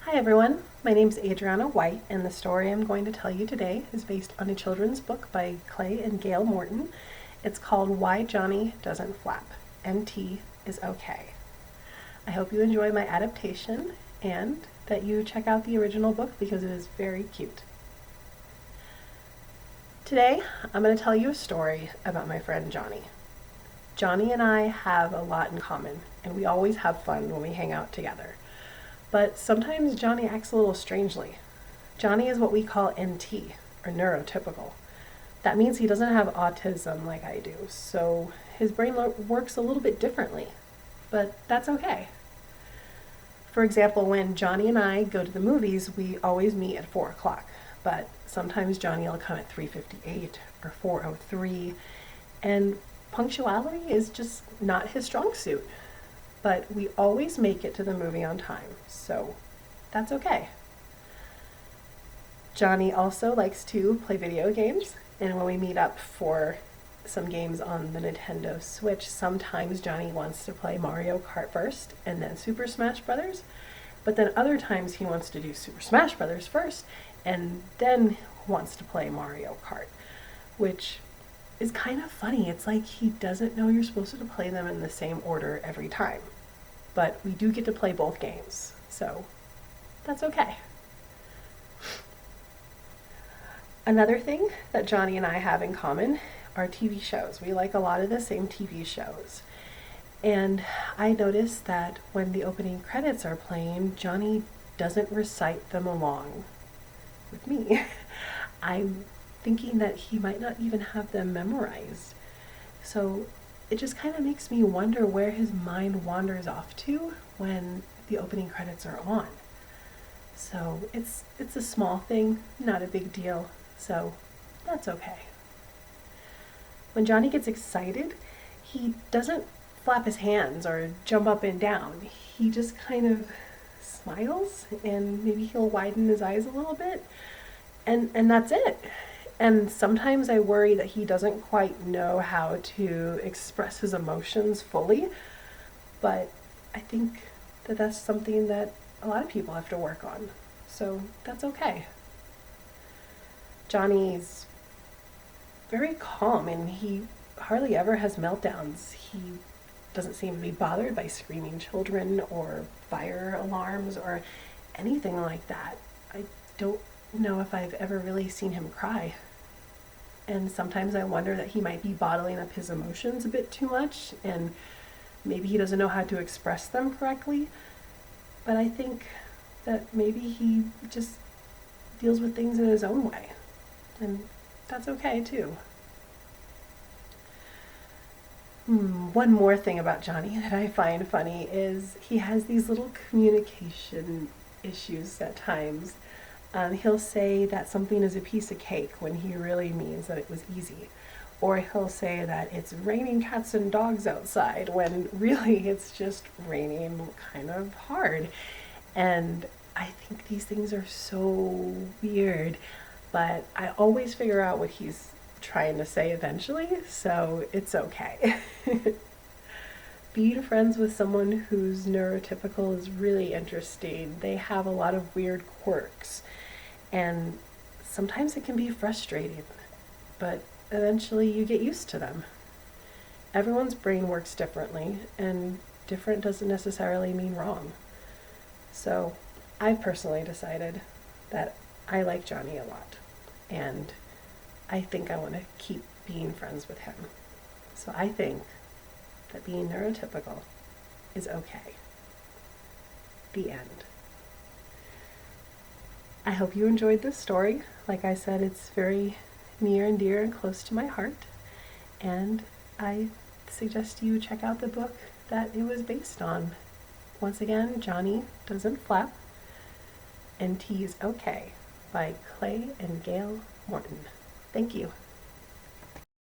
Hi everyone, my name is Adriana White, and the story I'm going to tell you today is based on a children's book by Clay and Gail Morton. It's called Why Johnny Doesn't Flap. NT is okay. I hope you enjoy my adaptation and that you check out the original book because it is very cute. Today, I'm going to tell you a story about my friend Johnny. Johnny and I have a lot in common, and we always have fun when we hang out together. But sometimes Johnny acts a little strangely. Johnny is what we call NT, or neurotypical. That means he doesn't have autism like I do, so his brain works a little bit differently. But that's okay. For example, when Johnny and I go to the movies, we always meet at 4 o'clock. But sometimes Johnny will come at 3:58 or 4:03, and punctuality is just not his strong suit. But we always make it to the movie on time, so that's okay. Johnny also likes to play video games, and when we meet up for some games on the Nintendo Switch, sometimes Johnny wants to play Mario Kart first and then Super Smash Brothers, but then other times he wants to do Super Smash Brothers first and then wants to play Mario Kart, which is kind of funny. It's like he doesn't know you're supposed to play them in the same order every time. But we do get to play both games, so that's okay. Another thing that Johnny and I have in common are TV shows. We like a lot of the same TV shows. And I noticed that when the opening credits are playing, Johnny doesn't recite them along with me. I'm thinking that he might not even have them memorized. So it just kind of makes me wonder where his mind wanders off to when the opening credits are on. So it's a small thing, not a big deal, so that's okay. When Johnny gets excited, he doesn't flap his hands or jump up and down. He just kind of smiles, and maybe he'll widen his eyes a little bit, and that's it. And sometimes I worry that he doesn't quite know how to express his emotions fully, but I think that that's something that a lot of people have to work on, so that's okay. Johnny's very calm, and he hardly ever has meltdowns. He doesn't seem to be bothered by screaming children or fire alarms or anything like that. I don't know if I've ever really seen him cry. And sometimes I wonder that he might be bottling up his emotions a bit too much, and maybe he doesn't know how to express them correctly. But I think that maybe he just deals with things in his own way, and that's okay too. One more thing about Johnny that I find funny is he has these little communication issues at times. He'll say that something is a piece of cake when he really means that it was easy. Or he'll say that it's raining cats and dogs outside when really it's just raining kind of hard. And I think these things are so weird, but I always figure out what he's trying to say eventually, so it's okay. Being friends with someone who's neurotypical is really interesting. They have a lot of weird quirks, and sometimes it can be frustrating, but eventually you get used to them. Everyone's brain works differently, and different doesn't necessarily mean wrong. So I've personally decided that I like Johnny a lot, and I think I want to keep being friends with him. So I think that being neurotypical is okay. The end. I hope you enjoyed this story. Like I said, it's very near and dear and close to my heart, and I suggest you check out the book that it was based on. Once again, Johnny Doesn't Flap, NT is Okay by Clay and Gail Morton. Thank you.